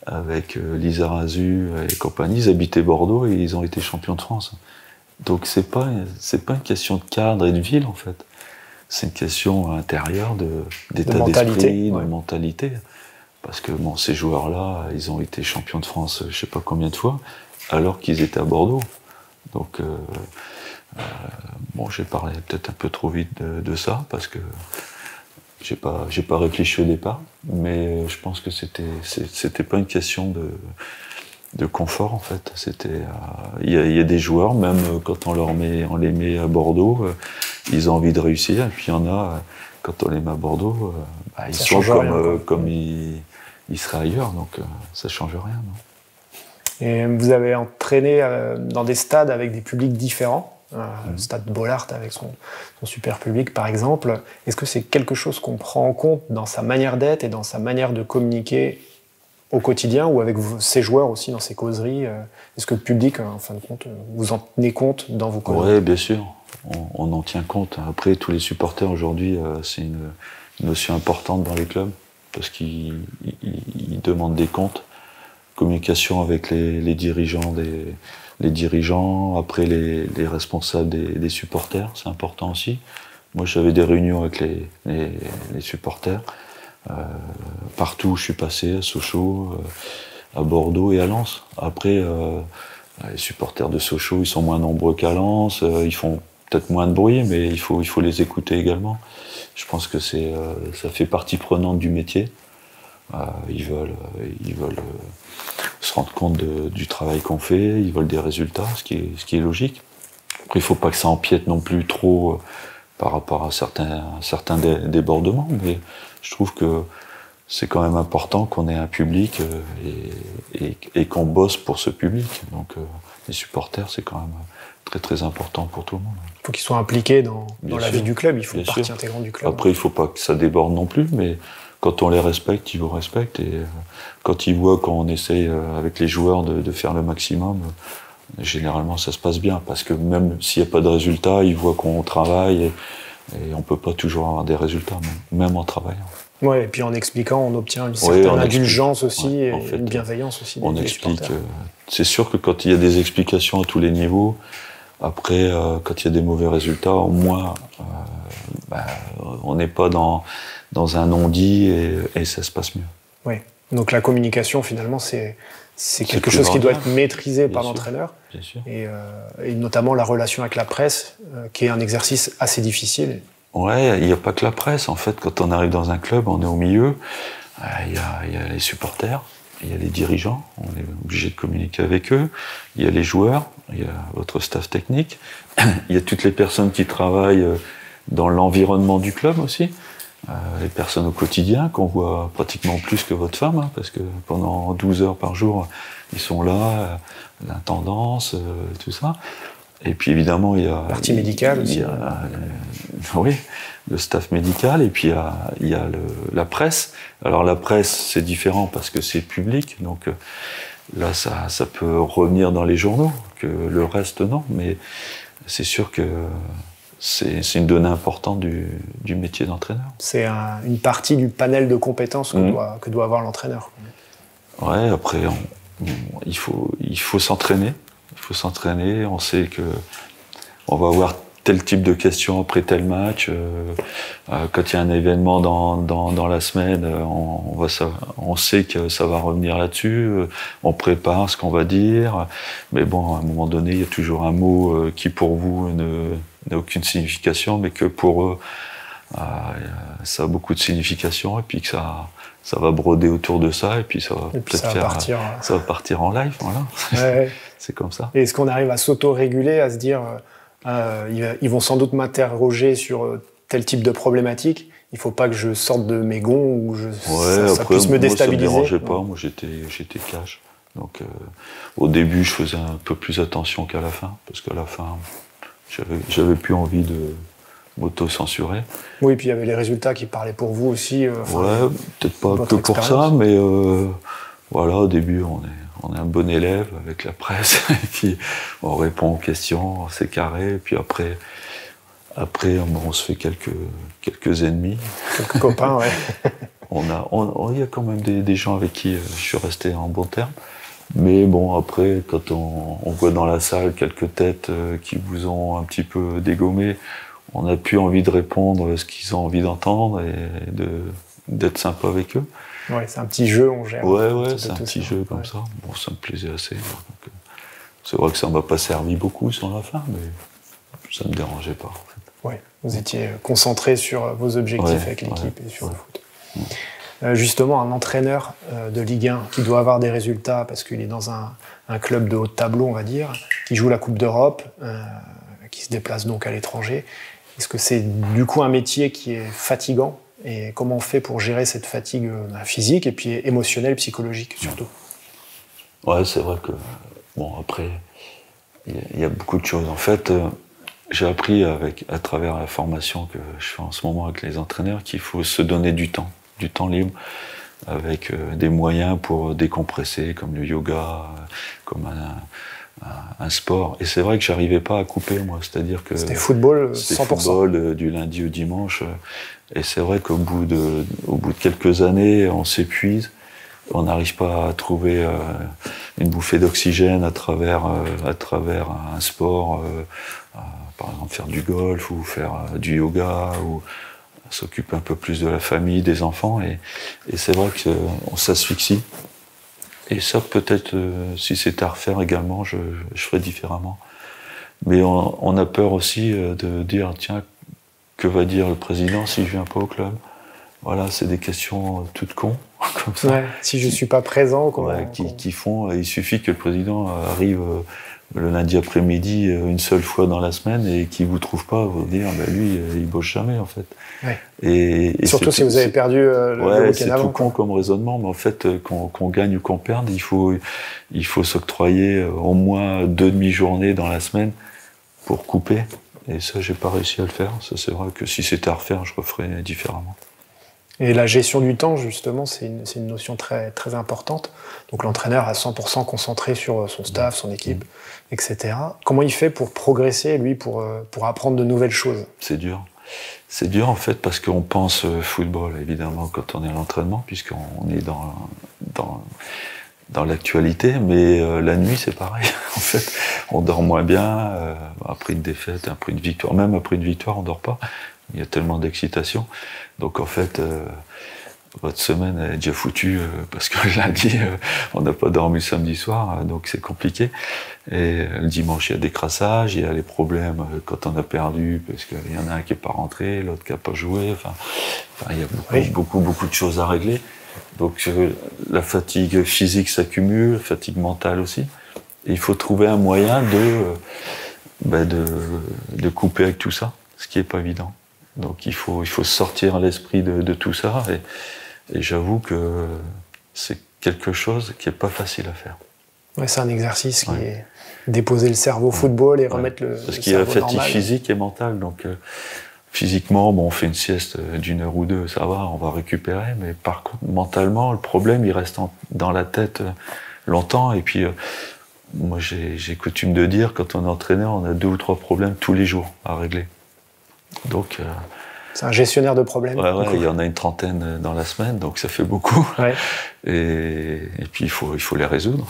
avec Lizarazu et compagnie, ils habitaient Bordeaux et ils ont été champions de France. Donc c'est pas une question de cadre et de ville, en fait. C'est une question intérieure d'état d'esprit, de mentalité. Parce que bon, ces joueurs-là, ils ont été champions de France je sais pas combien de fois, alors qu'ils étaient à Bordeaux. Donc, bon, j'ai parlé peut-être un peu trop vite de ça, parce que j'ai pas réfléchi au départ, mais je pense que c'était pas une question de confort, en fait. Il y a des joueurs, même quand on les met à Bordeaux, ils ont envie de réussir, et puis il y en a, quand on les met à Bordeaux, ils sont comme ils seraient ailleurs, donc ça change rien, non. Et vous avez entraîné dans des stades avec des publics différents, le stade de Bollaert avec son super public par exemple. Est-ce que c'est quelque chose qu'on prend en compte dans sa manière d'être et dans sa manière de communiquer au quotidien, ou avec ses joueurs aussi dans ses causeries? Est-ce que le public, en fin de compte, vous en tenez compte dans vos causeries? Oui, bien sûr, on en tient compte. Après, tous les supporters aujourd'hui, c'est une notion importante dans les clubs, parce qu'ils demandent des comptes. Communication avec les dirigeants après les responsables des supporters, c'est important aussi. Moi, j'avais des réunions avec les supporters partout où je suis passé, à Sochaux, à Bordeaux et à Lens. Après, les supporters de Sochaux, ils sont moins nombreux qu'à Lens, ils font peut-être moins de bruit, mais il faut les écouter également. Je pense que ça fait partie prenante du métier. Ils veulent se rendre compte du travail qu'on fait, ils veulent des résultats, ce qui est logique. Après, il ne faut pas que ça empiète non plus trop par rapport à certains débordements, mais je trouve que c'est quand même important qu'on ait un public et qu'on bosse pour ce public. Donc les supporters, c'est quand même très très important pour tout le monde. Il faut qu'ils soient impliqués dans la vie du club, il faut une partie intégrante du club. Après, il ne faut pas que ça déborde non plus, mais quand on les respecte, ils vous respectent, et quand ils voient qu'on essaye avec les joueurs de faire le maximum, généralement ça se passe bien, parce que même s'il n'y a pas de résultats, ils voient qu'on travaille, et on ne peut pas toujours avoir des résultats, même en travaillant. Oui, et puis en expliquant, on obtient une certaine indulgence aussi, et une bienveillance aussi. On explique. C'est sûr que quand il y a des explications à tous les niveaux, après, quand il y a des mauvais résultats, au moins, on n'est pas dans un non-dit, et ça se passe mieux. Oui, donc la communication, finalement, c'est quelque chose qui doit être maîtrisé par l'entraîneur, et notamment la relation avec la presse, qui est un exercice assez difficile. Ouais, il n'y a pas que la presse. En fait, quand on arrive dans un club, on est au milieu, il y a les supporters, il y a les dirigeants, on est obligé de communiquer avec eux, il y a les joueurs, il y a votre staff technique, il y a toutes les personnes qui travaillent dans l'environnement du club aussi. les personnes au quotidien, qu'on voit pratiquement plus que votre femme, hein, parce que pendant 12 heures par jour, ils sont là, l'intendance, tout ça. Et puis évidemment, il y a... Partie médicale aussi. Oui, le staff médical, et puis il y a la presse. Alors la presse, c'est différent parce que c'est public, donc là, ça peut revenir dans les journaux, que le reste, non. Mais c'est sûr que c'est une donnée importante du métier d'entraîneur. C'est une partie du panel de compétences que doit avoir l'entraîneur. Ouais, après, il faut s'entraîner. Il faut s'entraîner. On sait que on va avoir tel type de questions après tel match. Quand il y a un événement dans la semaine, on sait que ça va revenir là-dessus. On prépare ce qu'on va dire. Mais bon, à un moment donné, il y a toujours un mot qui, pour vous, n'a aucune signification, mais que pour eux, ça a beaucoup de signification, et puis que ça va broder autour de ça, et puis ça va ça va partir en live, voilà. Ouais. C'est comme ça. Et est-ce qu'on arrive à s'auto-réguler, à se dire ils vont sans doute m'interroger sur tel type de problématique, il ne faut pas que je sorte de mes gonds ou ça puisse me déstabiliser? Moi, ça ne me dérangeait pas, moi j'étais cash. Donc au début, je faisais un peu plus attention qu'à la fin, parce qu'à la fin, j'avais plus envie de m'auto-censurer. Oui, puis il y avait les résultats qui parlaient pour vous aussi. Ouais, peut-être pas que pour ça, mais voilà, au début, on est un bon élève avec la presse, et puis on répond aux questions, c'est carré, et puis après on se fait quelques ennemis. Quelques copains, ouais. Il y a quand même des gens avec qui je suis resté en bon terme. Mais bon, après, quand on voit dans la salle quelques têtes qui vous ont un petit peu dégommé, on n'a plus envie de répondre ce qu'ils ont envie d'entendre et d'être sympa avec eux. Ouais, c'est un petit jeu, on gère. Ouais, c'est un petit jeu comme ça. Bon, ça me plaisait assez. C'est vrai que ça ne m'a pas servi beaucoup sur la fin, mais ça ne me dérangeait pas. En fait. Ouais, vous étiez concentré sur vos objectifs avec l'équipe et sur le foot. Justement, un entraîneur de Ligue 1 qui doit avoir des résultats parce qu'il est dans un club de haut tableau, on va dire, qui joue la Coupe d'Europe, qui se déplace donc à l'étranger. Est-ce que c'est du coup un métier qui est fatigant? Et comment on fait pour gérer cette fatigue physique et puis émotionnelle, psychologique surtout? Ouais, c'est vrai que, bon, après, il y a beaucoup de choses. En fait, j'ai appris à travers la formation que je fais en ce moment avec les entraîneurs qu'il faut se donner du temps libre, avec des moyens pour décompresser, comme le yoga, comme un sport. Et c'est vrai que j'arrivais pas à couper, moi. C'est-à-dire que c'était football 100%. C'était football du lundi au dimanche. Et c'est vrai qu'au bout de quelques années, on s'épuise. On n'arrive pas à trouver une bouffée d'oxygène à travers un sport, par exemple faire du golf ou faire du yoga ou s'occuper un peu plus de la famille, des enfants. Et c'est vrai qu'on s'asphyxie. Et ça, peut-être, si c'était à refaire également, je ferais différemment. Mais on a peur aussi de dire, tiens, que va dire le président si je viens pas au club? Voilà, c'est des questions toutes cons, comme ça. Ouais, si je suis pas présent, qui font, il suffit que le président arrive le lundi après-midi une seule fois dans la semaine et qu'il vous trouve pas, vous dire, lui, il bosse jamais, en fait. Ouais. Et surtout si vous avez perdu le week-end avant. C'est tout con comme raisonnement, mais en fait, qu'on gagne ou qu'on perde, il faut s'octroyer au moins 2 demi-journées dans la semaine pour couper. Et ça, j'ai pas réussi à le faire. Ça, c'est vrai que si c'était à refaire, je referais différemment. Et la gestion du temps, justement, c'est une notion très, très importante. Donc l'entraîneur à 100% concentré sur son staff, son équipe, etc. Comment il fait pour progresser, lui, pour apprendre de nouvelles choses? C'est dur. C'est dur, en fait, parce qu'on pense football, évidemment, quand on est à l'entraînement, puisqu'on est dans l'actualité, mais la nuit, c'est pareil. En fait, on dort moins bien après une défaite, après une victoire. Même après une victoire, on dort pas. Il y a tellement d'excitation. Donc, en fait, votre semaine est déjà foutue parce que le lundi, on n'a pas dormi le samedi soir, donc c'est compliqué. Et le dimanche, il y a des crassages, il y a les problèmes quand on a perdu, parce qu'il y en a un qui n'est pas rentré, l'autre qui n'a pas joué. Enfin, il y a beaucoup de choses à régler. Donc, la fatigue physique s'accumule, la fatigue mentale aussi. Et il faut trouver un moyen de couper avec tout ça, ce qui n'est pas évident. Donc il faut sortir l'esprit de tout ça. Et j'avoue que c'est quelque chose qui n'est pas facile à faire. Ouais, c'est un exercice qui est déposer le cerveau au football et remettre le Parce qu'il y a la fatigue physique et mentale. Donc physiquement, bon, on fait une sieste d'1 heure ou 2, ça va, on va récupérer. Mais par contre, mentalement, le problème, il reste dans la tête longtemps. Et puis, moi, j'ai coutume de dire, quand on est entraîneur, on a 2 ou 3 problèmes tous les jours à régler. Donc... c'est un gestionnaire de problèmes. Ouais, il y en a une 30aine dans la semaine, donc ça fait beaucoup. Ouais. Et puis, il faut les résoudre.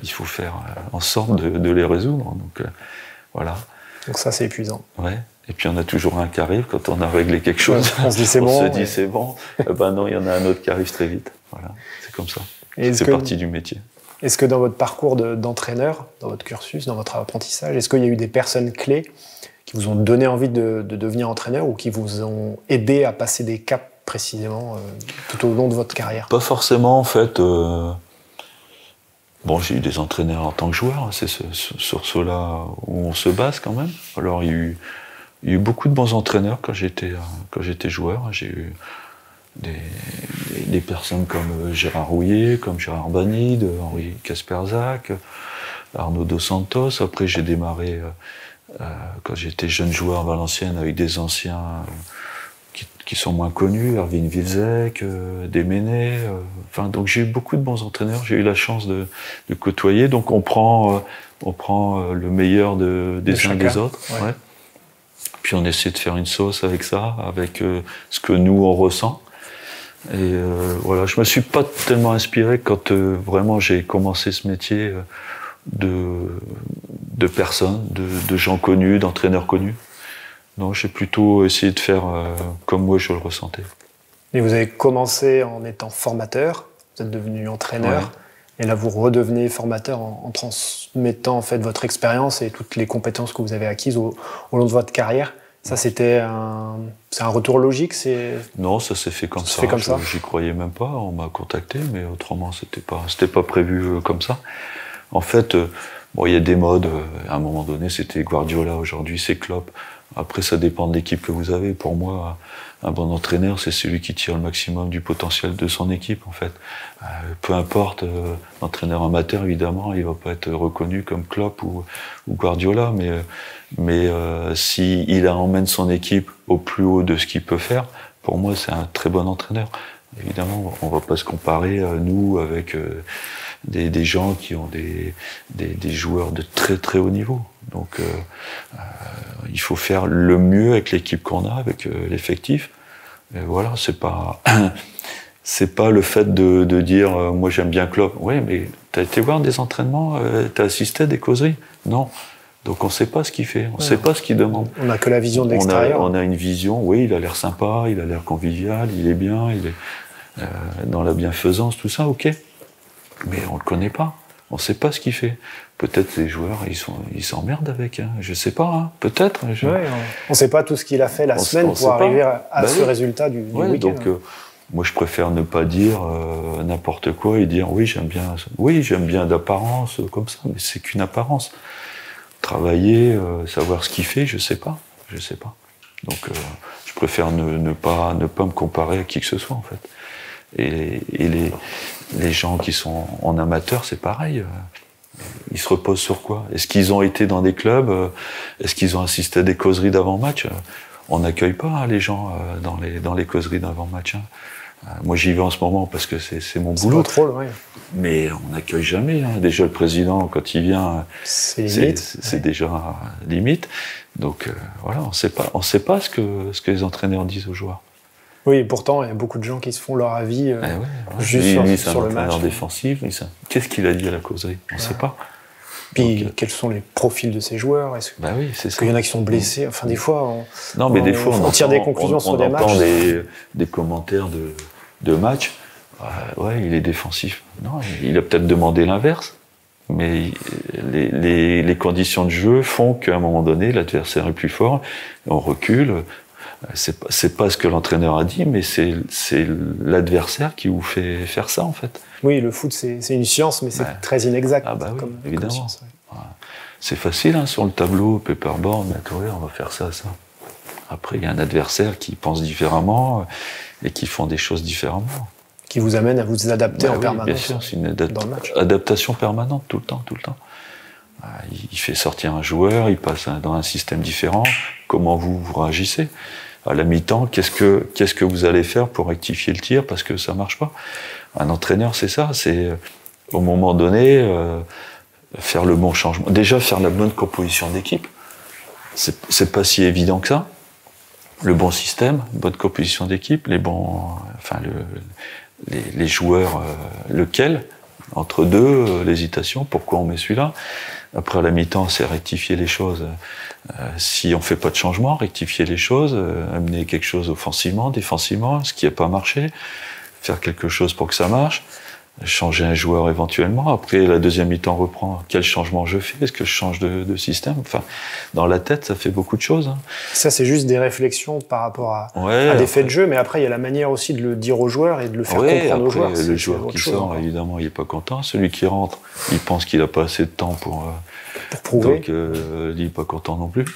Il faut faire en sorte de les résoudre. Donc, voilà. Donc ça, c'est épuisant. Ouais. Et puis, on a toujours un qui arrive quand on a réglé quelque chose. On se dit c'est bon. On se dit c'est bon. Ben non, il y en a un autre qui arrive très vite. Voilà. C'est comme ça. C'est partie du métier. Est-ce que dans votre parcours d'entraîneur, dans votre cursus, dans votre apprentissage, est-ce qu'il y a eu des personnes clés qui vous ont donné envie de devenir entraîneur ou qui vous ont aidé à passer des caps précisément tout au long de votre carrière? Pas forcément, en fait. Bon, j'ai eu des entraîneurs en tant que joueur, c'est sur ceux-là où on se base quand même. Alors, il y a eu beaucoup de bons entraîneurs quand j'étais joueur. J'ai eu des personnes comme Gérard Rouillet, comme Gérard Banide, Henri Kasperzak, Arnaud Dos Santos. Après, j'ai démarré quand j'étais jeune joueur à Valenciennes avec des anciens qui sont moins connus, Erwin Wilczek, Déméné. Enfin, donc j'ai eu beaucoup de bons entraîneurs. J'ai eu la chance de côtoyer. Donc on prend le meilleur des uns des autres. Ouais. Puis on essaie de faire une sauce avec ça, avec ce que nous on ressent. Et voilà, je me suis pas tellement inspiré quand vraiment j'ai commencé ce métier de personnes, de gens connus, d'entraîneurs connus. Non, j'ai plutôt essayé de faire comme moi je le ressentais. Et vous avez commencé en étant formateur, vous êtes devenu entraîneur, et là vous redevenez formateur en transmettant en fait votre expérience et toutes les compétences que vous avez acquises au long de votre carrière. Ça, c'est un retour logique, Non, ça s'est fait comme ça. J'y croyais même pas. On m'a contacté, mais autrement, c'était pas prévu comme ça. En fait, bon, il y a des modes. À un moment donné, c'était Guardiola. Aujourd'hui, c'est Klopp. Après, ça dépend de l'équipe que vous avez. Pour moi, un bon entraîneur, c'est celui qui tire le maximum du potentiel de son équipe, en fait. Peu importe, l'entraîneur amateur, évidemment, il va pas être reconnu comme Klopp ou Guardiola, mais s'il emmène son équipe au plus haut de ce qu'il peut faire, pour moi, c'est un très bon entraîneur. Évidemment, on va pas se comparer, nous, avec des gens qui ont des joueurs de très très haut niveau. Donc il faut faire le mieux avec l'équipe qu'on a, avec l'effectif. Et voilà, c'est pas le fait de dire moi j'aime bien Klopp. Oui, mais t'as été voir des entraînements, t'as assisté à des causeries? Non. Donc on sait pas ce qu'il fait, on sait pas ce qu'il demande. On n'a que la vision de l'extérieur. On a une vision, oui, il a l'air sympa, il a l'air convivial, il est bien, il est dans la bienfaisance, tout ça, ok. Mais on le connaît pas, on sait pas ce qu'il fait. Peut-être les joueurs, ils s'emmerdent avec, hein. Je sais pas, hein. Peut-être. On sait pas tout ce qu'il a fait la semaine pour arriver à ce résultat du week-end. Donc, moi, je préfère ne pas dire n'importe quoi et dire oui, j'aime bien d'apparence comme ça, mais c'est qu'une apparence. Travailler, savoir ce qu'il fait, je sais pas. Donc, je préfère ne pas me comparer à qui que ce soit, en fait. Et les gens qui sont en amateur, c'est pareil. Ils se reposent sur quoi? Est-ce qu'ils ont été dans des clubs? Est-ce qu'ils ont assisté à des causeries d'avant-match? On n'accueille pas les gens dans les causeries d'avant-match. Hein. Moi, j'y vais en ce moment parce que c'est mon boulot. C'est votre rôle, oui. Mais on n'accueille jamais. Hein. Déjà, le président, quand il vient, c'est déjà limite. Donc voilà, on sait pas ce que les entraîneurs disent aux joueurs. Oui, et pourtant, il y a beaucoup de gens qui se font leur avis juste sur le match. Défensif. Qu'est-ce qu'il a dit à la causerie? On ne sait pas. Puis, quels sont les profils de ces joueurs? Est-ce qu'il y en a qui sont blessés? Enfin, des fois, on tire des conclusions sur des matchs. On entend des commentaires de matchs. Il est défensif. Non, il a peut-être demandé l'inverse. Mais les conditions de jeu font qu'à un moment donné, l'adversaire est plus fort. On recule. C'est pas ce que l'entraîneur a dit, mais c'est l'adversaire qui vous fait faire ça, en fait. Oui, le foot, c'est une science, mais c'est très inexact. Ah bah oui, évidemment. Science, C'est facile, hein, sur le tableau, paperboard, on va faire ça. Après, il y a un adversaire qui pense différemment et qui font des choses différemment. Qui vous amène à vous adapter en permanence. Bien sûr, c'est une adaptation permanente, tout le temps. Il fait sortir un joueur, il passe dans un système différent. Comment vous réagissez? À la mi-temps, qu'est-ce que vous allez faire pour rectifier le tir parce que ça marche pas? Un entraîneur, c'est ça, c'est au moment donné faire le bon changement. Déjà faire la bonne composition d'équipe. C'est pas si évident que ça. Le bon système, bonne composition d'équipe, les joueurs, lequel, entre deux, l'hésitation, pourquoi on met celui-là. Après, à la mi-temps, c'est rectifier les choses. Si on fait pas de changement, rectifier les choses, amener quelque chose offensivement, défensivement, ce qui n'a pas marché, faire quelque chose pour que ça marche, changer un joueur éventuellement. Après, la deuxième mi-temps reprend. Quel changement je fais? Est-ce que je change de système? Enfin, dans la tête, ça fait beaucoup de choses. Hein. Ça, c'est juste des réflexions par rapport à des faits de jeu, mais après, il y a la manière aussi de le dire aux joueurs et de le faire comprendre aux joueurs. Le joueur qui sort, évidemment, il n'est pas content. Celui qui rentre, il pense qu'il n'a pas assez de temps pour prouver. Donc, il n'est pas content non plus.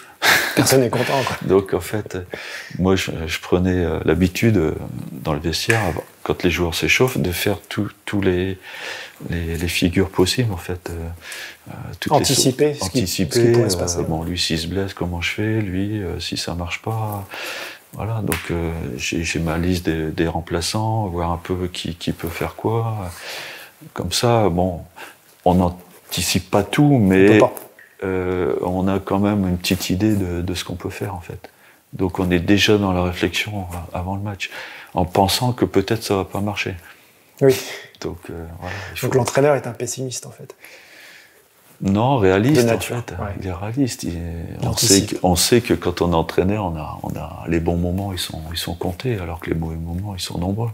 Personne n'est content, quoi. Donc, en fait, moi, je prenais l'habitude, dans le vestiaire, quand les joueurs s'échauffent, de faire tous les figures possibles, en fait. Anticiper ce qui pourrait se passer. Bon, lui, s'il se blesse, comment je fais? Lui, si ça marche pas... Voilà, donc j'ai ma liste des remplaçants, voir un peu qui peut faire quoi. Comme ça, bon, on n'anticipe pas tout, mais on a quand même une petite idée de ce qu'on peut faire, en fait. Donc on est déjà dans la réflexion avant le match, en pensant que peut-être ça va pas marcher. Oui. Donc, voilà, donc l'entraîneur est un pessimiste, en fait. Non, réaliste, de nature, en fait. Ouais. Il est réaliste. On sait que quand on est entraîneur, on a les bons moments, ils sont comptés, alors que les mauvais moments, ils sont nombreux.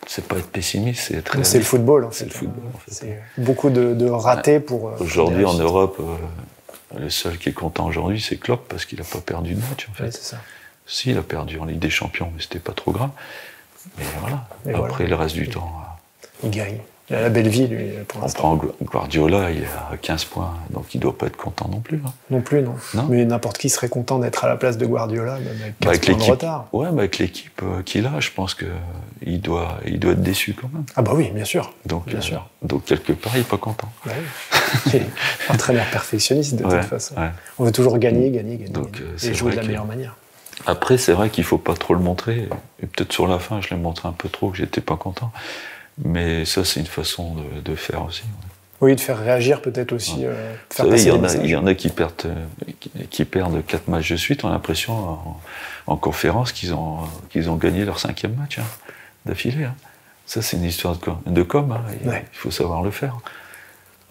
C'est pas être pessimiste, c'est être réaliste. C'est le football, en fait. C'est le football, en fait. C'est beaucoup de ratés pour... Aujourd'hui, en Europe, le seul qui est content aujourd'hui, c'est Klopp, parce qu'il n'a pas perdu de match, en fait. Oui, c'est ça. Si, il a perdu en Ligue des Champions, mais c'était pas trop grave. Mais voilà. Et après, le reste du temps... Il gagne. Il a la belle vie, lui, pour l'instant. On prend Guardiola, il a 15 points, donc il doit pas être content non plus. Hein. Non plus, non. Mais n'importe qui serait content d'être à la place de Guardiola, même avec 15 points de retard. Ouais, mais avec l'équipe qu'il a, je pense qu'il doit être déçu quand même. Ah bah oui, bien sûr. Donc, donc quelque part, il n'est pas content. Bah oui. Entraîneur perfectionniste, de toute façon. Ouais. On veut toujours gagner. Donc, et jouer de la meilleure manière. Après, c'est vrai qu'il ne faut pas trop le montrer. Et peut-être sur la fin, je l'ai montré un peu trop, que j'étais pas content. Mais ça, c'est une façon de faire aussi. Ouais. Oui, de faire réagir peut-être aussi. Faire passer il y en a qui perdent 4 matchs de suite. On a l'impression en conférence qu'ils ont gagné leur 5e match d'affilée. Hein. Ça, c'est une histoire de com. Hein, il faut savoir le faire.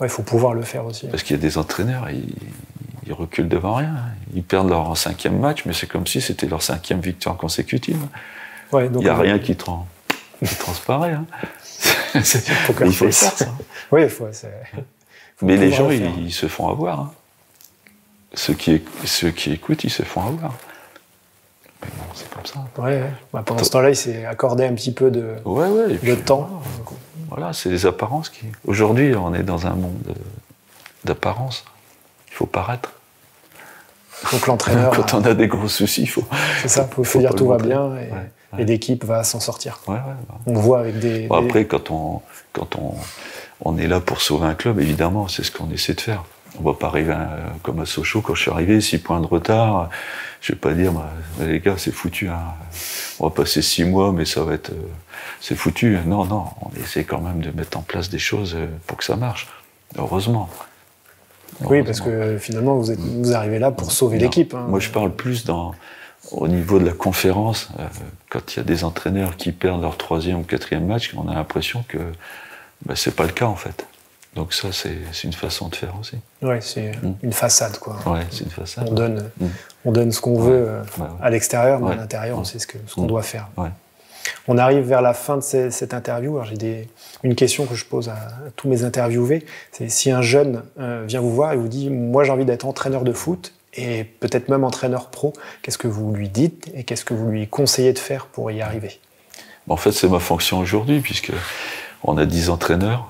Il faut pouvoir le faire aussi. Parce qu'il y a des entraîneurs, ils reculent devant rien. Ils perdent leur 5e match, mais c'est comme si c'était leur 5e victoire consécutive. Ouais, donc il n'y a rien qui transparaît. Hein. Il faut le faire, ça. Oui, mais les gens, ils se font avoir. Hein. Ceux qui écoutent, ils se font avoir. Mais bon, c'est comme ça. Ouais. Bah, pendant ce temps-là, il s'est accordé un petit peu de temps. Voilà, c'est les apparences qui... Aujourd'hui, on est dans un monde d'apparence. Il faut paraître. Donc l'entraîneur... Quand on a des gros soucis, il faut... C'est ça, il faut dire tout va bien et l'équipe va s'en sortir. On voit avec des... Bon, après, quand on est là pour sauver un club, évidemment, c'est ce qu'on essaie de faire. On ne va pas arriver comme à Sochaux, quand je suis arrivé, 6 points de retard. Je ne vais pas dire, les gars, c'est foutu. Hein. On va passer 6 mois, mais ça va être... c'est foutu. Non, on essaie quand même de mettre en place des choses pour que ça marche. Heureusement. Oui, parce que finalement, vous arrivez là pour sauver l'équipe. Hein. Moi, je parle plus au niveau de la conférence. Quand il y a des entraîneurs qui perdent leur 3e ou 4e match, on a l'impression que c'est pas le cas, en fait. Donc ça, c'est une façon de faire aussi. Oui, c'est une façade, quoi. Oui, c'est une façade. On donne ce qu'on veut à l'extérieur, mais à l'intérieur, on sait ce qu'on doit faire. Ouais. On arrive vers la fin de cette interview. Alors j'ai une question que je pose à tous mes interviewés. C'est si un jeune vient vous voir et vous dit « Moi, j'ai envie d'être entraîneur de foot et peut-être même entraîneur pro », qu'est-ce que vous lui dites et qu'est-ce que vous lui conseillez de faire pour y arriver? En fait, c'est ma fonction aujourd'hui, puisqu'on a 10 entraîneurs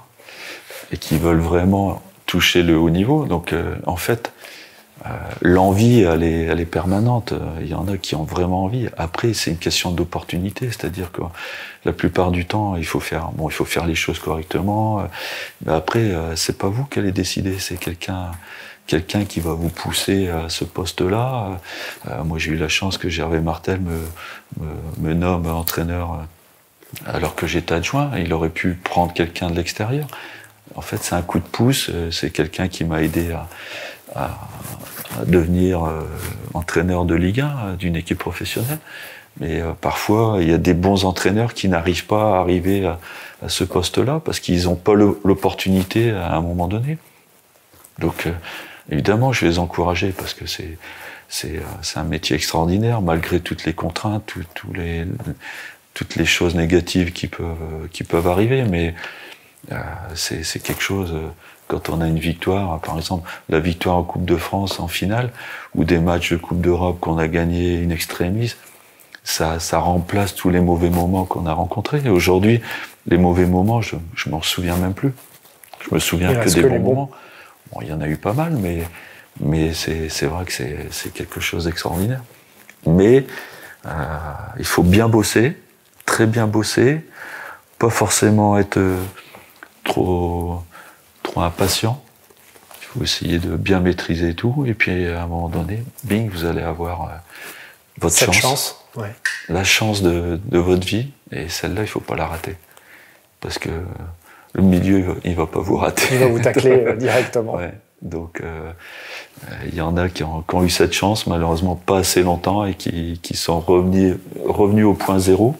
et qui veulent vraiment toucher le haut niveau. Donc, en fait, l'envie, elle est permanente. Il y en a qui ont vraiment envie. Après, c'est une question d'opportunité, c'est-à-dire que la plupart du temps, il faut faire les choses correctement. Mais après, c'est pas vous qui allez décider, c'est quelqu'un qui va vous pousser à ce poste-là. Moi, j'ai eu la chance que Gervais Martel me nomme entraîneur alors que j'étais adjoint. Il aurait pu prendre quelqu'un de l'extérieur. En fait, c'est un coup de pouce. C'est quelqu'un qui m'a aidé à devenir entraîneur de Ligue 1 d'une équipe professionnelle. Mais parfois, il y a des bons entraîneurs qui n'arrivent pas à arriver à ce poste-là parce qu'ils n'ont pas l'opportunité à un moment donné. Donc, évidemment, je vais les encourager parce que c'est un métier extraordinaire, malgré toutes les contraintes, toutes les choses négatives qui peuvent arriver. Mais c'est quelque chose, quand on a une victoire, par exemple, la victoire en Coupe de France en finale, ou des matchs de Coupe d'Europe qu'on a gagné in extremis, ça remplace tous les mauvais moments qu'on a rencontrés. Et aujourd'hui, les mauvais moments, je m'en souviens même plus. Je me souviens que des bons moments. Bon, il y en a eu pas mal, mais c'est vrai que c'est quelque chose d'extraordinaire. Mais il faut bien bosser, très bien bosser, pas forcément être trop impatient. Il faut essayer de bien maîtriser tout, et puis à un moment donné, bing, vous allez avoir votre chance. Ouais. La chance de votre vie, et celle-là, il ne faut pas la rater. Parce que le milieu, il ne va pas vous rater. Il va vous tacler directement. Ouais. Donc, il y en a qui ont eu cette chance, malheureusement pas assez longtemps, et qui sont revenus au point zéro.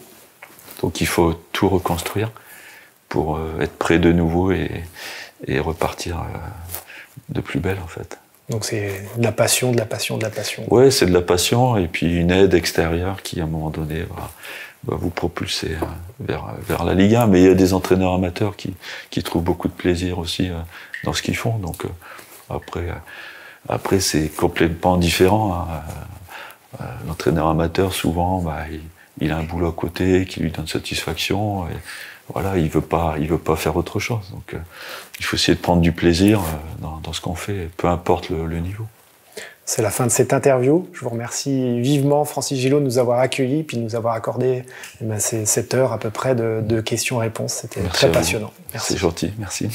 Donc, il faut tout reconstruire pour être prêt de nouveau et repartir de plus belle, en fait. Donc c'est de la passion, de la passion, de la passion. Ouais, c'est de la passion, et puis une aide extérieure qui, à un moment donné, va vous propulser vers la Ligue 1. Mais il y a des entraîneurs amateurs qui trouvent beaucoup de plaisir aussi dans ce qu'ils font. Donc après c'est complètement différent. Hein. L'entraîneur amateur, souvent, il a un boulot à côté qui lui donne satisfaction. Et voilà, il veut pas faire autre chose. Donc il faut essayer de prendre du plaisir dans ce qu'on fait, peu importe le niveau. C'est la fin de cette interview. Je vous remercie vivement, Francis Gillot, de nous avoir accueillis puis de nous avoir accordé cette heure à peu près de questions-réponses. C'était très passionnant. Merci. C'est gentil, merci.